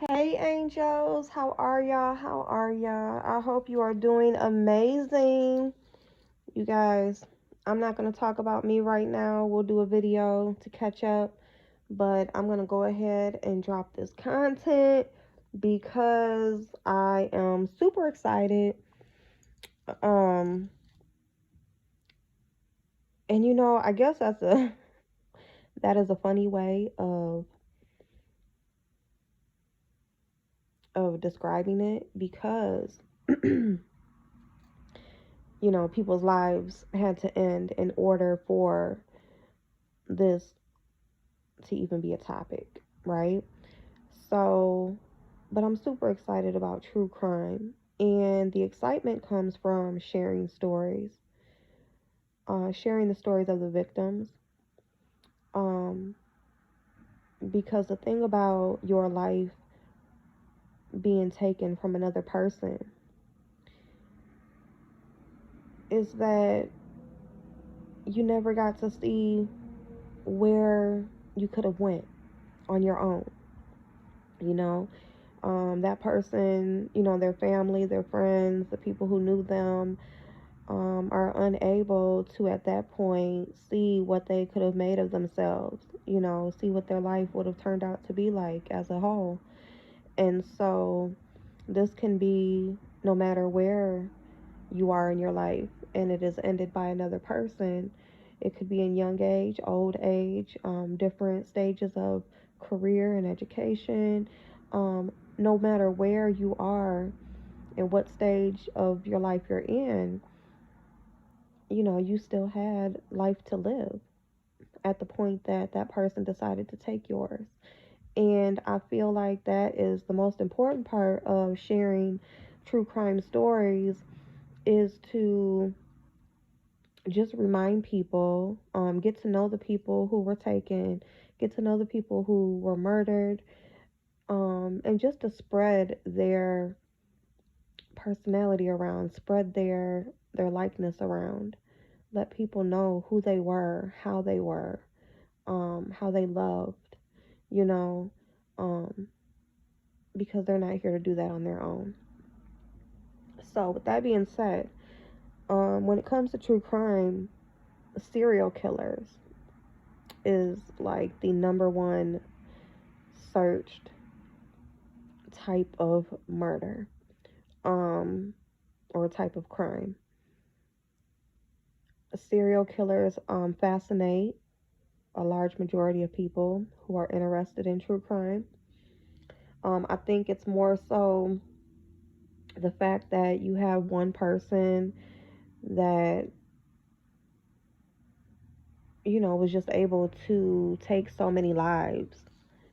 Hey angels, how are y'all? How are y'all? I hope you are doing amazing. You guys, I'm not going to talk about me right now. We'll do a video to catch up, but I'm going to go ahead and drop this content because I am super excited. Um and I guess that is a funny way of describing it because people's lives had to end in order for this to even be a topic, right? So, but I'm super excited about true crime. And the excitement comes from sharing the stories of the victims. Um, because the thing about your life being taken from another person is that you never got to see where you could have went on your own. You know, that person, their family, their friends, the people who knew them, are unable to at that point see what they could have made of themselves, see what their life would have turned out to be like as a whole. And so this can be no matter where you are in your life and it is ended by another person. It could be in young age, old age, different stages of career and education. No matter where you are and what stage of your life you're in, you still had life to live at the point that that person decided to take yours. And I feel like that is the most important part of sharing true crime stories is to just remind people, get to know the people who were taken, get to know the people who were murdered, and just to spread their personality around, spread their likeness around, let people know who they were, how they loved, you know, um, because they're not here to do that on their own. So, with that being said, when it comes to true crime, serial killers is like the number one searched type of murder, um, or type of crime. Serial killers fascinate a large majority of people who are interested in true crime. I think it's more so the fact that you have one person that was just able to take so many lives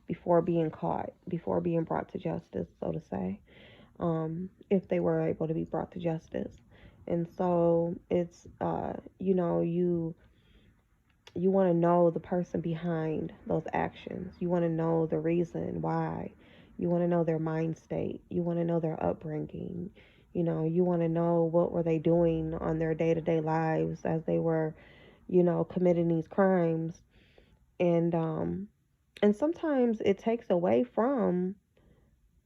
before being caught, before being brought to justice, so to say, if they were able to be brought to justice. And so it's you want to know the person behind those actions. You want to know the reason why. You want to know their mind state. You want to know their upbringing. You want to know what were they doing on their day-to-day lives as they were, committing these crimes. And sometimes it takes away from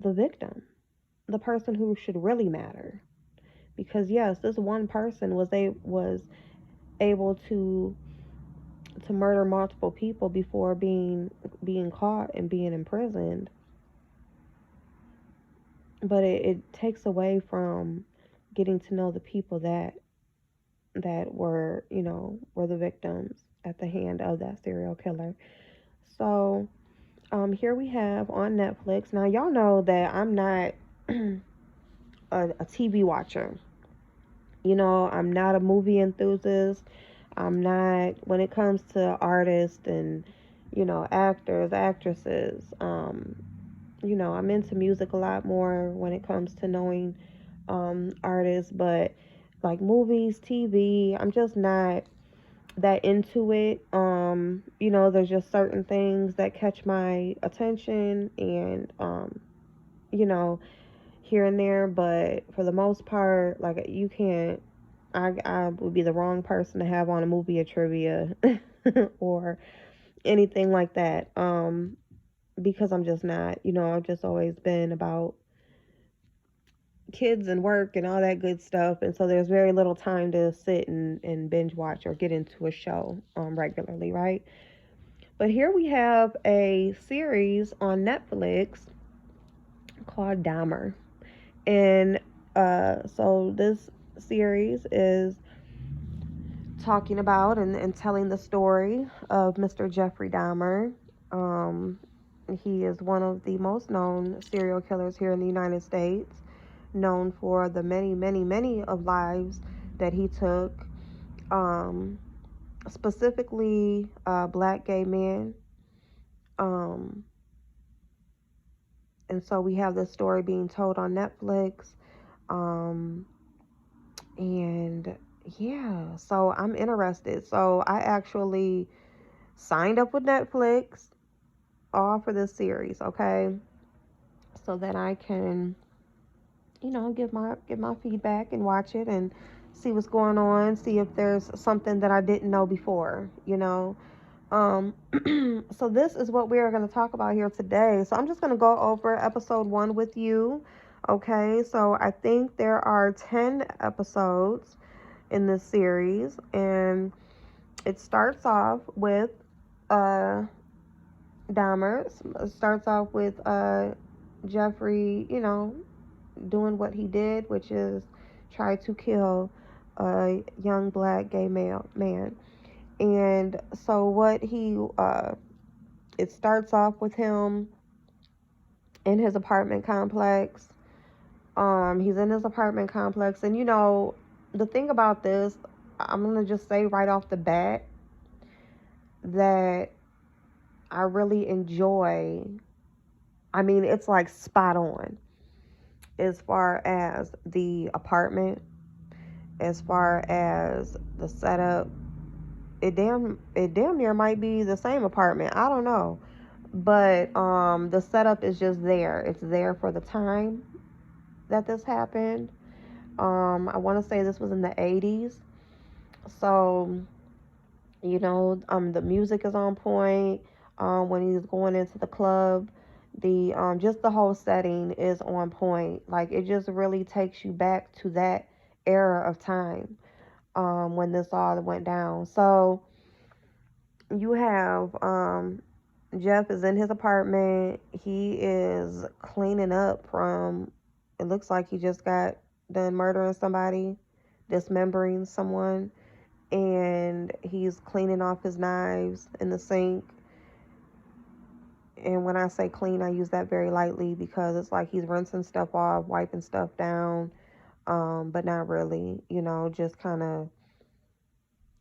the victim, the person who should really matter. Because yes, this one person was able to murder multiple people before being caught and being imprisoned, but it takes away from getting to know the people that were were the victims at the hand of that serial killer. So here we have on Netflix. Now y'all know that I'm not a TV watcher. I'm not a movie enthusiast. I'm not, when it comes to artists and actors, actresses. I'm into music a lot more when it comes to knowing artists, but like movies, TV, I'm just not that into it. There's just certain things that catch my attention and you know, here and there, but for the most part, like you can't. I would be the wrong person to have on a movie or trivia or anything like that. because I'm just not, I've just always been about kids and work and all that good stuff. And so there's very little time to sit and binge watch or get into a show regularly, right? But here we have a series on Netflix called Dahmer. And so this series is talking about and telling the story of Mr. Jeffrey Dahmer. Um, he is one of the most known serial killers here in the United States, known for the many, many, many of lives that he took, um, specifically black gay men. Um, and so we have this story being told on Netflix. Um, and yeah, so I'm interested. So I actually signed up with Netflix all for this series, okay? So that I can, give my feedback and watch it and see what's going on, see if there's something that I didn't know before. Um so this is what we are going to talk about here today. So I'm just going to go over episode 1 with you. Okay? So I think there are 10 episodes in this series, and it starts off with uh Dahmer. It starts off with Jeffrey, doing what he did, which is try to kill a young black gay male man. And so it starts off with him in his apartment complex. He's in his apartment complex, and the thing about this, I'm gonna just say right off the bat that I really enjoy. I mean, it's like spot on as far as the apartment, as far as the setup. It damn near might be the same apartment. I don't know. But the setup is just there. It's there for the time that this happened. I want to say this was in the 80s. So, the music is on point. When he's going into the club, the just the whole setting is on point. Like, it just really takes you back to that era of time, when this all went down. So you have Jeff is in his apartment. He is cleaning up from, it looks like he just got done murdering somebody, dismembering someone, and he's cleaning off his knives in the sink. And when I say clean, I use that very lightly, because it's like he's rinsing stuff off, wiping stuff down, but not really, just kind of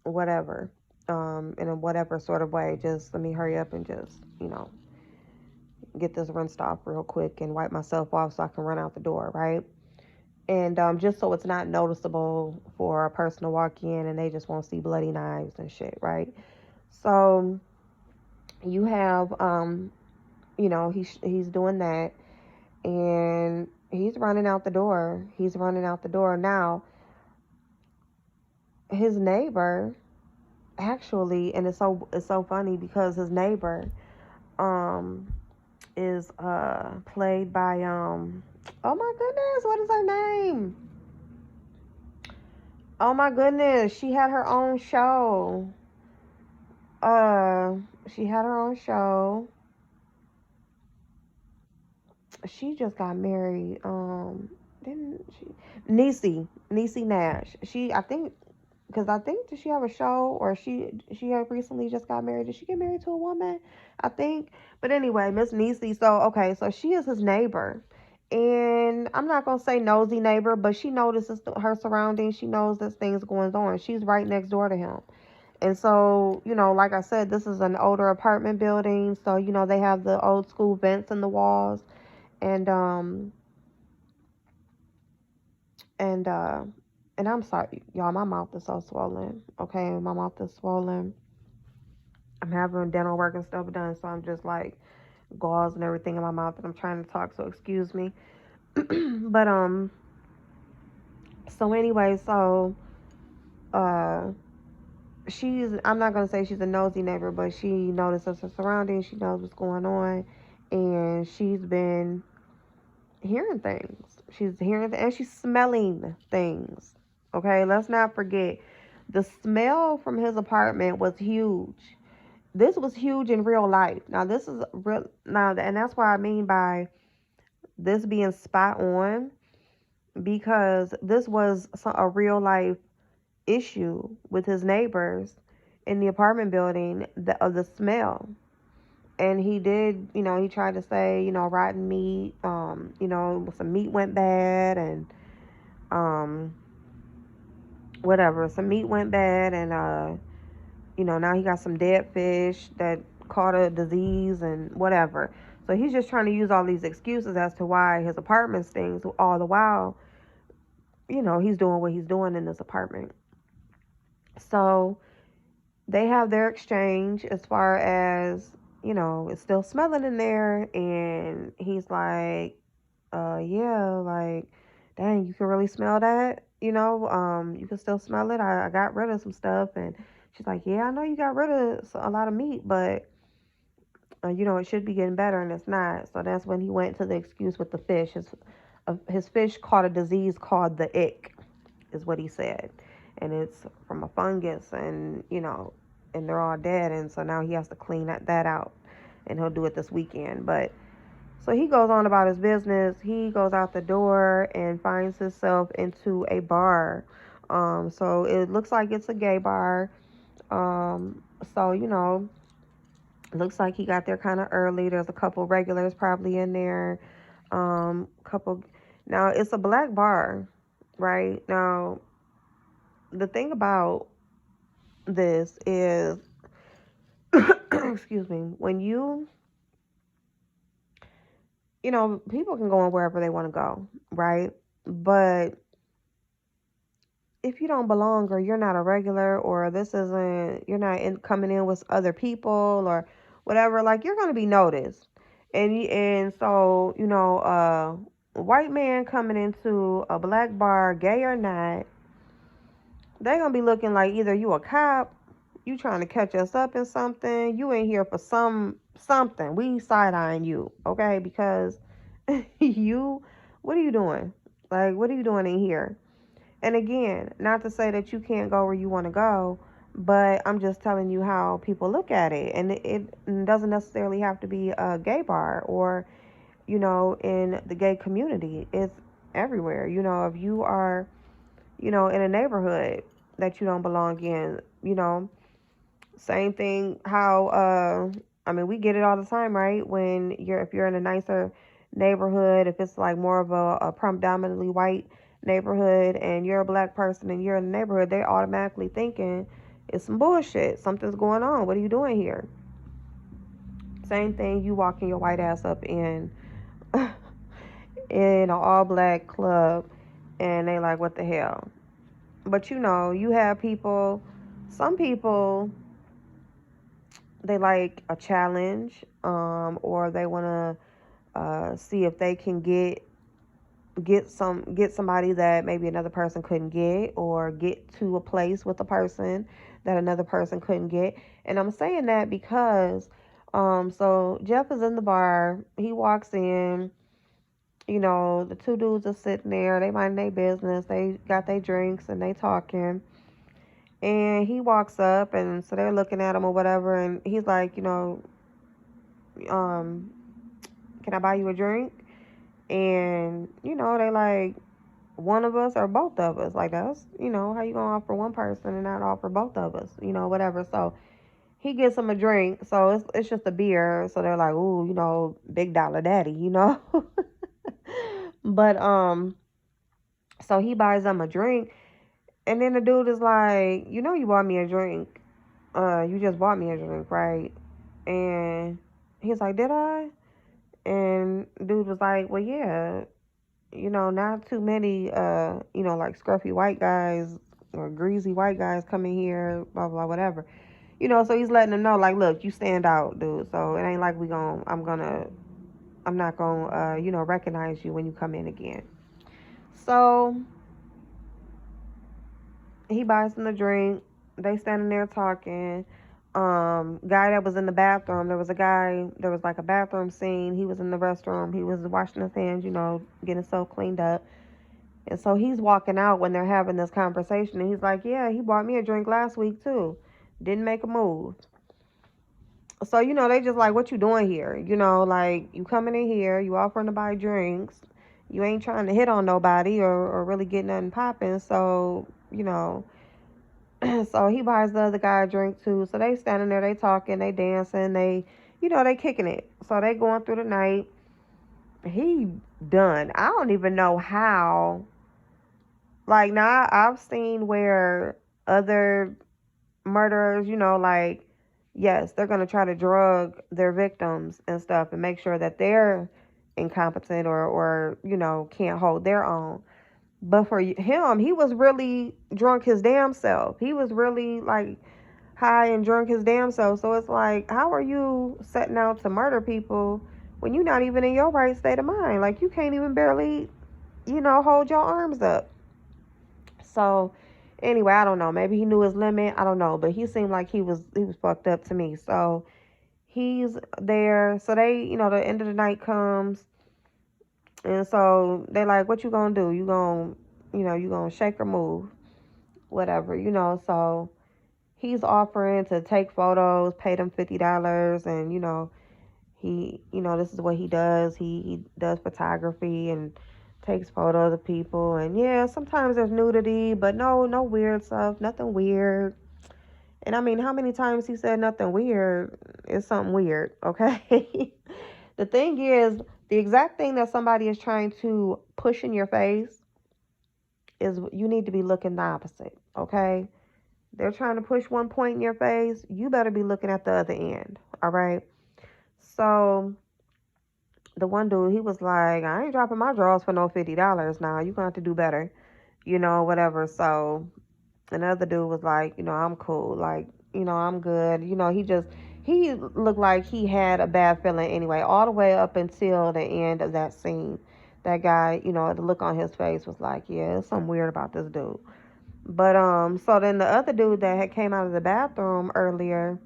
whatever, in a whatever sort of way. Just let me hurry up and just, get this rinsed off real quick and wipe myself off so I can run out the door, right? And just so it's not noticeable for a person to walk in and they just won't see bloody knives and shit, right? So you have, he's doing that, and he's running out the door. He's running out the door. Now, his neighbor actually, and it's so funny because his neighbor um is played by oh my goodness, what is her name? Oh my goodness, she had her own show. Uh she had her own show. She just got married. Didn't she? Niecy Nash. I think, because I think, did she have a show, or she had recently just got married? Did she get married to a woman? I think. But anyway, Miss Niecy. So okay, so she is his neighbor, and I'm not gonna say nosy neighbor, but she notices her surroundings. She knows this thing's going on. She's right next door to him. And so, like I said, this is an older apartment building. So, they have the old school vents in the walls. And and uh and I'm sorry, y'all, my mouth is so swollen. Okay, my mouth is swollen. I'm having dental work and stuff done, so I'm just like gauze and everything in my mouth, and I'm trying to talk, so excuse me. But so anyway, so uh I'm not gonna say she's a nosy neighbor, but she notices her surroundings, she knows what's going on. and she's been hearing things. She's hearing and she's smelling things. Okay, let's not forget the smell from his apartment was huge. This was huge in real life. Now this is real now, and that's what I mean by this being spot on, because this was a real life issue with his neighbors in the apartment building, of the smell. And he did, he tried to say, rotten meat, some meat went bad, and um, whatever, some meat went bad, and now he got some dead fish that caught a disease and whatever. So he's just trying to use all these excuses as to why his apartment stinks, all the while, he's doing what he's doing in this apartment. So they have their exchange as far as, it's still smelling in there. And he's like, yeah, like, dang, you can really smell that, you can still smell it. I got rid of some stuff. And she's like, yeah, I know you got rid of a lot of meat, but, it should be getting better, and it's not. So that's when he went to the excuse with the fish. His fish caught a disease called the ick, is what he said. And it's from a fungus, and, and they're all dead. And so now he has to clean that out, and he'll do it this weekend. But so he goes on about his business. He goes out the door and finds himself into a bar. So it looks like it's a gay bar. So, looks like he got there kind of early. There's a couple regulars probably in there. Couple. Now, it's a black bar, right? Now, the thing about this is, excuse me, when people can go on wherever they want to go, right? But if you don't belong, or you're not a regular, or you're not coming in with other people or whatever, like, you're going to be noticed. And so, a white man coming into a black bar, gay or not, they're going to be looking like either you a cop, you trying to catch us up in something, you ain't here for something. We side-eyeing you, okay? Because what are you doing? Like, what are you doing in here? And again, not to say that you can't go where you want to go, but I'm just telling you how people look at it. And it doesn't necessarily have to be a gay bar or, in the gay community. It's everywhere. If you are, in a neighborhood that you don't belong in, same thing how, we get it all the time, right? If you're in a nicer neighborhood, if it's like more of a predominantly white neighborhood, and you're a black person and you're in the neighborhood, they're automatically thinking it's some bullshit. Something's going on. What are you doing here? Same thing, you walking your white ass up in an all black club, and they like, what the hell? But you have some people, they like a challenge, or they want to see if they can get somebody that maybe another person couldn't get, or get to a place with a person that another person couldn't get. And I'm saying that because so Jeff is in the bar. He walks in, the two dudes are sitting there, they mind their business, they got their drinks and they talking. And he walks up, and so they're looking at him or whatever, and he's like, can I buy you a drink? And, they like, one of us or both of us. Like, that's, how you gonna offer one person and not offer both of us, whatever. So he gets them a drink. So it's just a beer. So they're like, ooh, big dollar daddy, But, so he buys them a drink. And then the dude is like, you bought me a drink. You just bought me a drink, right? And he's like, did I? And dude was like, well, yeah. Not too many, like scruffy white guys or greasy white guys coming here, blah, blah, whatever. So he's letting them know, like, look, you stand out, dude. So it ain't like I'm not gonna, recognize you when you come in again. So he buys them a drink. They standing there talking. guy that was in the bathroom. There was a guy. There was like a bathroom scene. He was in the restroom. He was washing his hands. Getting himself cleaned up. And so he's walking out when they're having this conversation, and he's like, "Yeah, he bought me a drink last week too. Didn't make a move." So they just like, "What you doing here? Like you coming in here, you offering to buy drinks, you ain't trying to hit on nobody or really get nothing popping." So so he buys the other guy a drink too. So they standing there, they talking, they dancing, they kicking it. So they going through the night. He done. I don't even know how. Like now, I've seen where other murderers, like, yes, they're gonna try to drug their victims and stuff and make sure that they're incompetent or can't hold their own. But for him, he was really drunk his damn self. He was really like high and drunk his damn self. So it's like, how are you setting out to murder people when you're not even in your right state of mind? Like you can't even barely, hold your arms up. So anyway, I don't know. Maybe he knew his limit. I don't know, but he seemed like he was fucked up to me. So he's there. So they, the end of the night comes, and so they're like, "What you gonna do? You gonna shake or move, whatever." So he's offering to take photos, pay them $50, and this is what he does. He does photography and takes photos of people. And yeah, sometimes there's nudity, but no weird stuff, nothing weird. And I mean, how many times he said nothing weird is something weird, okay? The thing is, the exact thing that somebody is trying to push in your face is you need to be looking the opposite, okay? They're trying to push one point in your face, you better be looking at the other end, all right? So the one dude, he was like, "I ain't dropping my drawers for no $50 now. You gonna have to do better, whatever." So another dude was like, "I'm cool. Like, I'm good." He looked like he had a bad feeling anyway, all the way up until the end of that scene. That guy, the look on his face was like, "Yeah, there's something weird about this dude." But so then the other dude that had came out of the bathroom earlier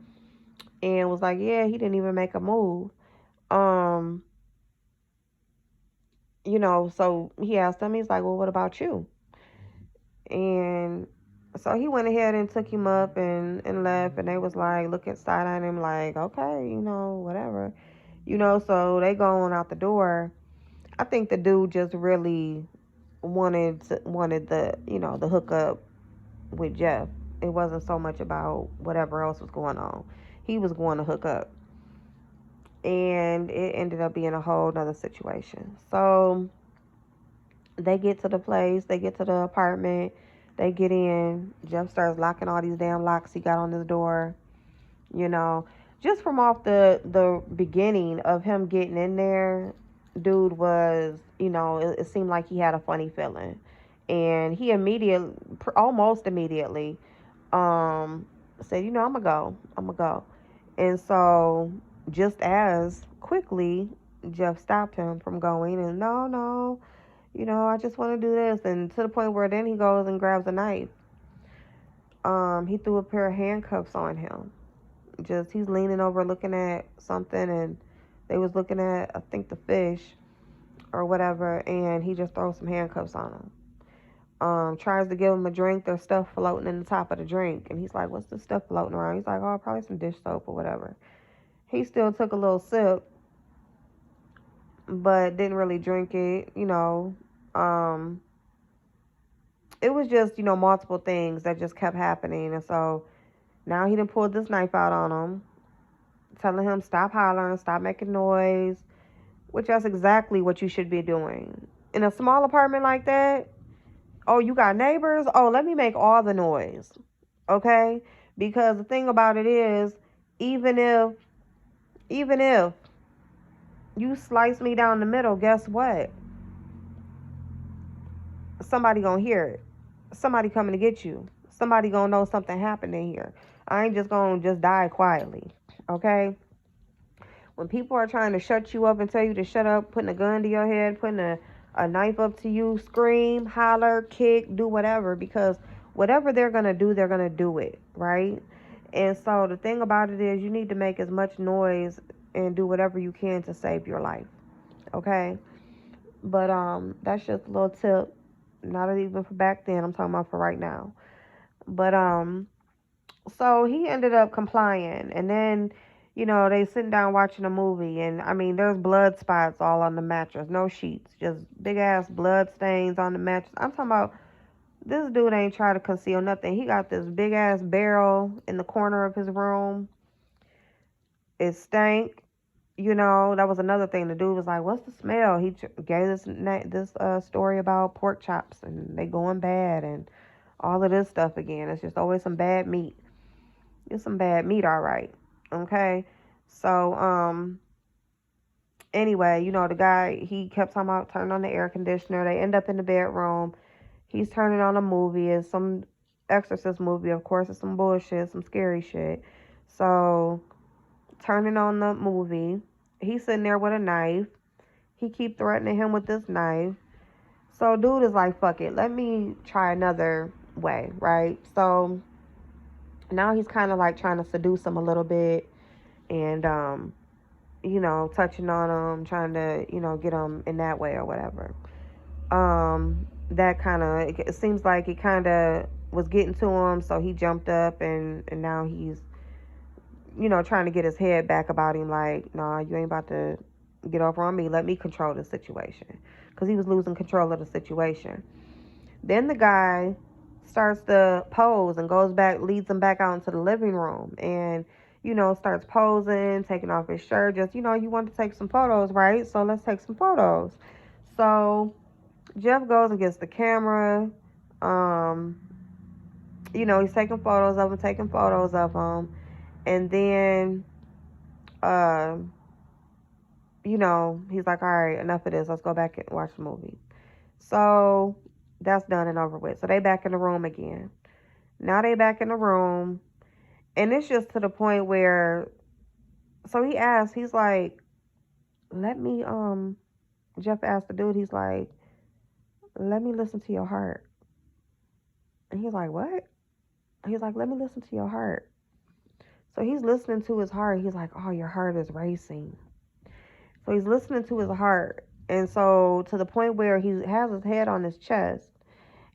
and was like, "Yeah, he didn't even make a move." Um, so he asked him, he's like, "Well, what about you?" And so he went ahead and took him up and left, and they was like looking side at him like, "Okay, whatever." So they go on out the door. I think the dude just really wanted the hookup with Jeff. It wasn't so much about whatever else was going on. He was going to hook up. And it ended up being a whole nother situation. So they get to the place, they get to the apartment, they get in. Jeff starts locking all these damn locks he got on his door. You know, just from off the beginning of him getting in there, dude was, it seemed like he had a funny feeling, and he almost immediately, said, I'm gonna go, and so just as quickly, Jeff stopped him from going, and no, no, I just want to do this, and to the point where then he goes and grabs a knife. He threw a pair of handcuffs on him. Just he's leaning over looking at something, and they was looking at, I think, the fish or whatever, and he just throws some handcuffs on him. Tries to give him a drink. There's stuff floating in the top of the drink, and he's like, "What's this stuff floating around?" He's like, "Oh, probably some dish soap or whatever." He still took a little sip, but didn't really drink it. Um, it was just multiple things that just kept happening, and so now he done pulled this knife out on him, telling him stop hollering, stop making noise, which that's exactly what you should be doing. In a small apartment like that, oh, you got neighbors? Oh, let me make all the noise. Okay? Because the thing about it is, even if you slice me down the middle, guess what? Somebody gonna hear it. Somebody coming to get you. Somebody gonna know something happened in here. I ain't just gonna just die quietly. Okay? When people are trying to shut you up and tell you to shut up, putting a gun to your head, putting a knife up to you, scream, holler, kick, do whatever, because whatever they're going to do it, right? And so the thing about it is you need to make as much noise and do whatever you can to save your life. Okay? But that's just a little tip. Not even for back then, I'm talking about for right now. But so he ended up complying, and then they sitting down watching a movie, and I mean there's blood spots all on the mattress, no sheets, just big ass blood stains on the mattress. I'm talking about this dude ain't trying to conceal nothing. He got this big ass barrel in the corner of his room. It stank. That was another thing. The dude was like, "What's the smell?" He gave this story about pork chops and they going bad and all of this stuff again. It's just always some bad meat. It's some bad meat, all right. Okay. So, anyway, the guy, he kept talking about turning on the air conditioner. They end up in the bedroom. He's turning on a movie. It's some exorcist movie. Of course, it's some bullshit, some scary shit. So, turning on the movie. He's sitting there with a knife. He keep threatening him with this knife. So, dude is like, fuck it. Let me try another way, right? So, now he's kind of like trying to seduce him a little bit and touching on him, trying to get him in that way or whatever. That kind of, it seems like it kind of was getting to him, so he jumped up and now he's trying to get his head back about him, like, nah, you ain't about to get over on me, let me control the situation, because he was losing control of the situation. Then the guy starts to pose and goes back, leads him back out into the living room, and starts posing, taking off his shirt. Just you want to take some photos, right? So let's take some photos. So Jeff goes and gets the camera. He's taking photos of him, and then he's like, all right, enough of this. Let's go back and watch the movie. So that's done and over with. So they back in the room again. Now they back in the room. And it's just to the point where, so he asked, he's like, let me, Jeff asked the dude, he's like, let me listen to your heart. And he's like, what? He's like, let me listen to your heart. So he's listening to his heart. He's like, oh, your heart is racing. So he's listening to his heart. And so to the point where he has his head on his chest.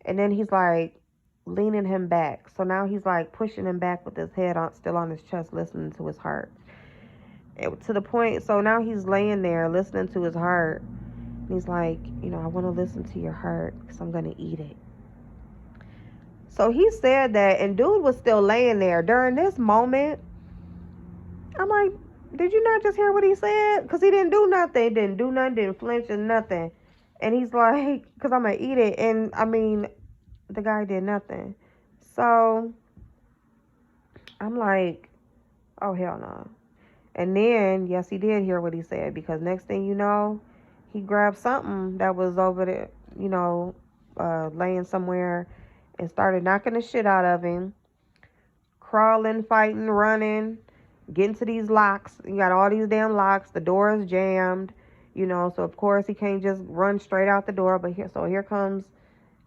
And then he's like leaning him back. So now he's like pushing him back with his head still on his chest, listening to his heart. To the point, so now he's laying there listening to his heart. He's like, I want to listen to your heart because I'm going to eat it. So he said that, and dude was still laying there. During this moment, I'm like, did you not just hear what he said? Because he didn't do nothing. Didn't flinch or nothing. And he's like, because I'm going to eat it. And I mean, the guy did nothing. So I'm like, oh, hell no. And then, yes, he did hear what he said, because next thing you know, he grabbed something that was over there, laying somewhere, and started knocking the shit out of him, crawling, fighting, running, getting to these locks. You got all these damn locks. The door is jammed, so of course he can't just run straight out the door. But here comes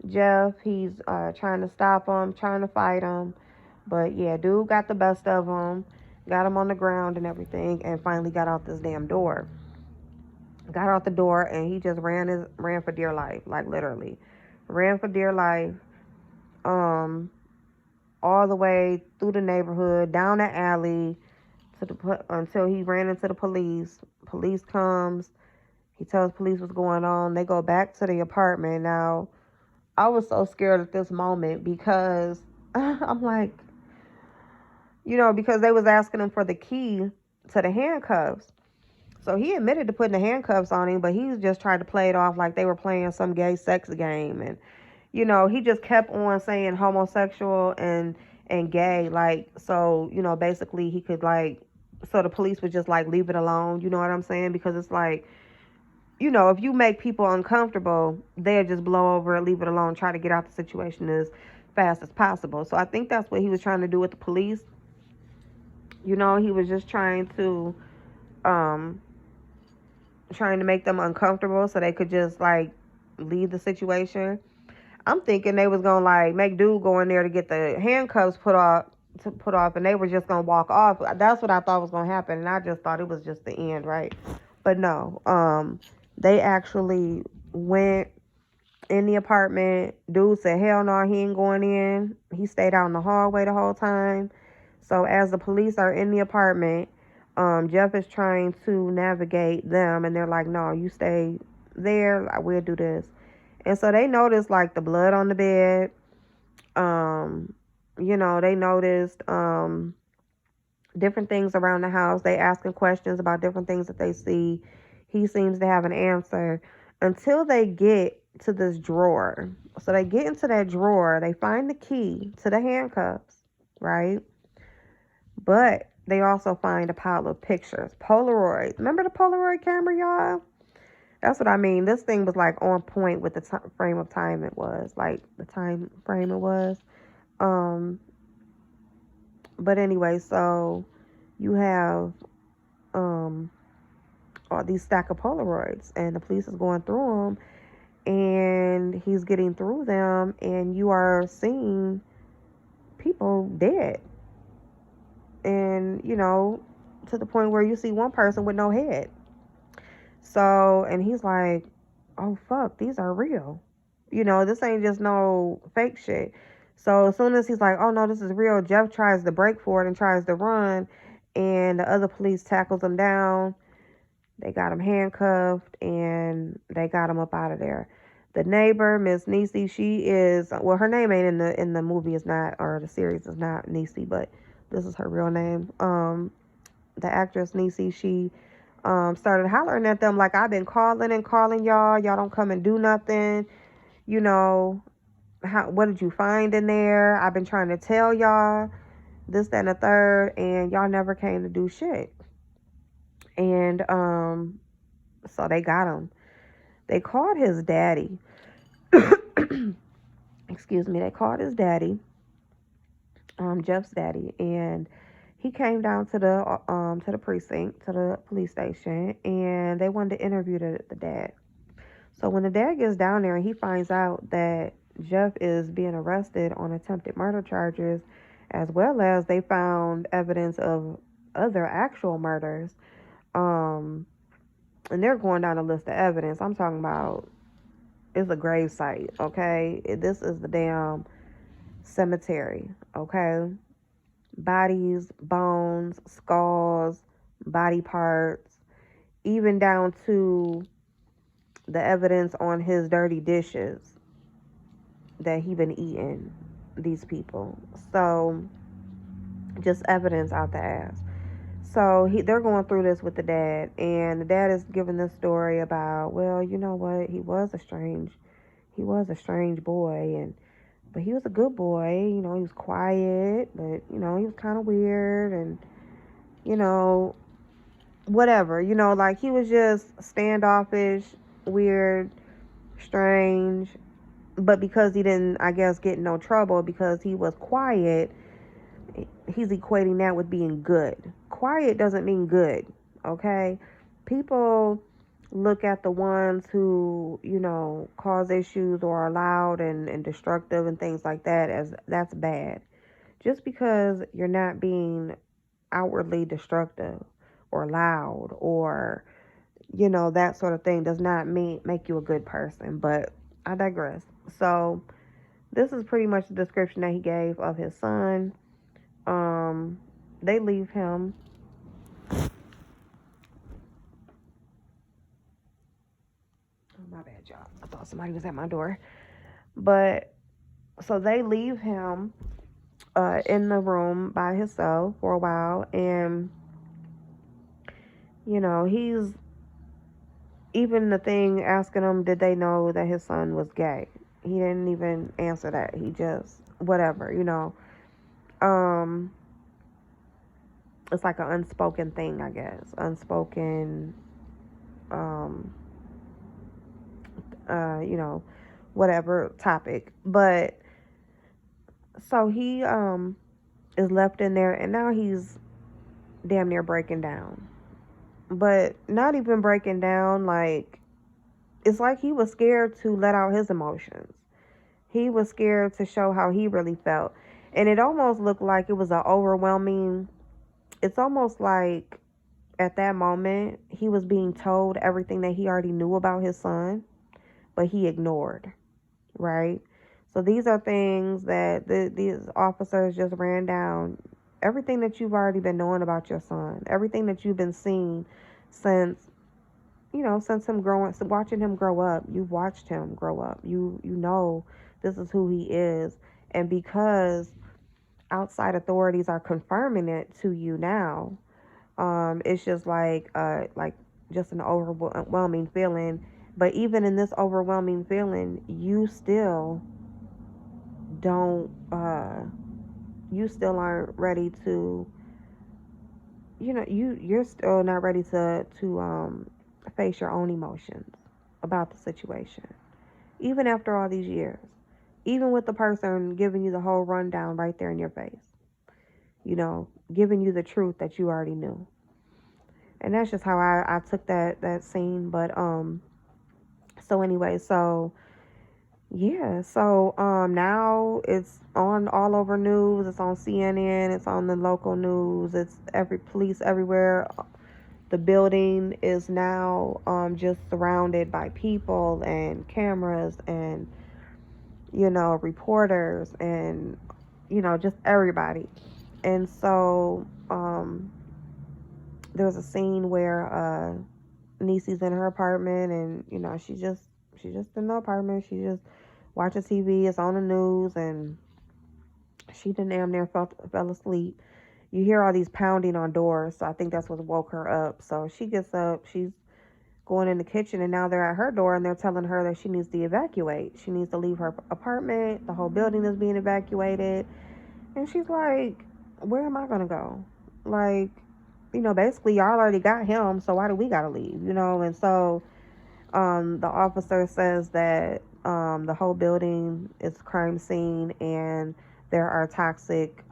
Jeff. He's trying to stop him, trying to fight him. But yeah, dude got the best of him. Got him on the ground and everything, and finally got out this damn door. Got out the door, and he just ran for dear life, like literally, ran for dear life. All the way through the neighborhood, down the alley, until he ran into the police. Police comes. He tells police what's going on. They go back to the apartment. Now, I was so scared at this moment because I'm like, because they was asking him for the key to the handcuffs. So he admitted to putting the handcuffs on him, but he just tried to play it off like they were playing some gay sex game. And, he just kept on saying homosexual and gay. Like, so, basically he could so the police would just leave it alone. You know what I'm saying? Because it's like, if you make people uncomfortable, they'll just blow over it, leave it alone, try to get out the situation as fast as possible. So I think that's what he was trying to do with the police. He was just trying to make them uncomfortable so they could just leave the situation. I'm thinking they was gonna make dude go in there to get the handcuffs put off, to put off, and they were just gonna walk off. That's what I thought was gonna happen, and I just thought it was just the end, right? But no, they actually went in the apartment. Dude said, hell no, he ain't going in. He stayed out in the hallway the whole time. So as the police are in the apartment, Jeff is trying to navigate them, and they're like, no, you stay there. We'll do this. And so they noticed like the blood on the bed. They noticed different things around the house. They asking questions about different things that they see. He seems to have an answer until they get to this drawer. So they get into that drawer. They find the key to the handcuffs, right? But they also find a pile of pictures, Polaroids. Remember the Polaroid camera, y'all? That's what I mean. This thing was like on point with the frame of time it was, like the time frame it was. But anyway, so you have all these stack of Polaroids, and the police is going through them, and he's getting through them, and you are seeing people dead, and to the point where you see one person with no head. So, and he's like, oh fuck, these are real. This ain't just no fake shit. So as soon as he's like, oh no, this is real, Jeff tries to break for it and tries to run, and the other police tackles him down. They got him handcuffed, and they got him up out of there. The neighbor, Miss Niecy, she is, well, her name ain't in the movie is not, or the series is not Niecy, but this is her real name. The actress Niecy, she started hollering at them like, I've been calling and calling y'all. Y'all don't come and do nothing. What did you find in there? I've been trying to tell y'all this, that, and the third, and y'all never came to do shit. And so they got him. They called his daddy. Excuse me. They called his daddy, Jeff's daddy, and he came down to the precinct, to the police station, and they wanted to interview the dad. So when the dad gets down there and he finds out that Jeff is being arrested on attempted murder charges, as well as they found evidence of other actual murders, and they're going down a list of evidence. I'm talking about, it's a grave site, okay? This is the damn cemetery, okay? Bodies, bones, skulls, body parts, even down to the evidence on his dirty dishes that he been eating, these people. So just evidence out the ass. So they're going through this with the dad, and the dad is giving this story about, well, you know what, he was a strange boy, but he was a good boy. He was quiet, but he was kind of weird, and whatever, like he was just standoffish, weird, strange. But because he didn't, I guess, get in no trouble because he was quiet, he's equating that with being good. Quiet doesn't mean good, okay? People look at the ones who, cause issues or are loud and destructive and things like that as that's bad. Just because you're not being outwardly destructive or loud or, that sort of thing does not make you a good person. But I digress. So this is pretty much the description that he gave of his son. They leave him. Oh, my bad, y'all. I thought somebody was at my door. But so they leave him in the room by himself for a while, and he's even the thing asking him, did they know that his son was gay? He didn't even answer that. He just whatever, it's like an unspoken thing, I guess. Unspoken, whatever topic. But so he is left in there, and now he's damn near breaking down. But not even breaking down, like, it's like he was scared to let out his emotions. He was scared to show how he really felt. And it almost looked like it was an overwhelming, it's almost like at that moment he was being told everything that he already knew about his son, but he ignored, right? So these are things that these officers just ran down. Everything that you've already been knowing about your son, everything that you've been seeing since, since him growing, watching him grow up. You've watched him grow up. You know this is who he is, and because outside authorities are confirming it to you now, it's just like just an overwhelming feeling. But even in this overwhelming feeling, don't you still aren't ready to, you're still not ready to face your own emotions about the situation, even after all these years, even with the person giving you the whole rundown right there in your face, giving you the truth that you already knew. And that's just how I took that scene. But so anyway, so yeah, so now it's on all over news. It's on CNN. It's on the local news. It's every police everywhere. The building is now just surrounded by people and cameras and reporters and just everybody. And so there's a scene where Niecy's in her apartment, and she's just in the apartment. She just watching TV. It's on the news, and she done damn near fell asleep. You hear all these pounding on doors, so I think that's what woke her up. So she gets up. She's going in the kitchen, and now they're at her door, and they're telling her that she needs to evacuate. She needs to leave her apartment. The whole building is being evacuated, and she's like, "Where am I gonna go? Like, basically y'all already got him, so why do we gotta leave? And so the officer says that the whole building is a crime scene, and there are toxic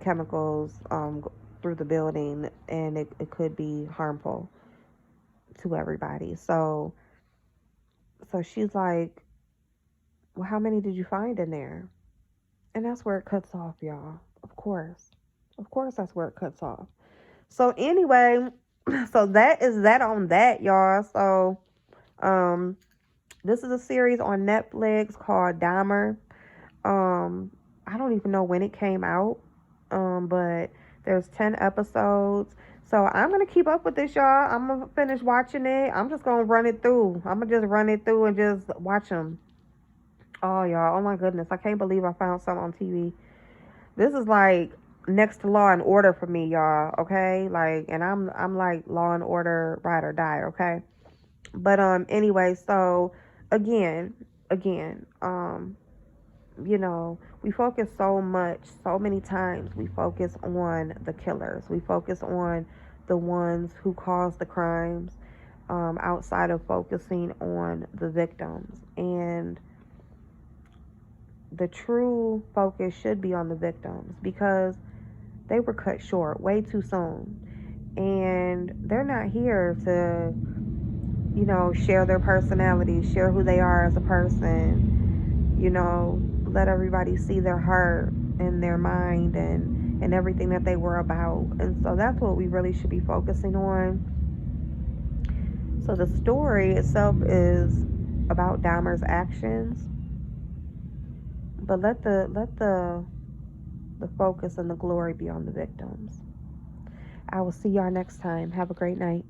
chemicals through the building, and it could be harmful to everybody. So she's like, well, how many did you find in there? And that's where it cuts off, y'all. Of course that's where it cuts off. So anyway, so that is that on that, y'all. So this is a series on Netflix called Dahmer. I don't even know when it came out. But there's 10 episodes. So I'm gonna keep up with this, y'all. I'm gonna finish watching it. I'm just gonna run it through. I'm gonna just run it through and just watch them. Oh, y'all. Oh my goodness. I can't believe I found something on TV. This is like next to Law and Order for me, y'all. Okay, like, and I'm like Law and Order ride or die. Okay, but anyway, so again, we focus so many times we focus on the killers. We focus on the ones who caused the crimes, outside of focusing on the victims. And the true focus should be on the victims, because they were cut short way too soon. And they're not here to, share their personality, share who they are as a person, let everybody see their heart and their mind and everything that they were about. And so that's what we really should be focusing on. So the story itself is about Dahmer's actions, but let the focus and the glory be on the victims. I will see y'all next time. Have a great night.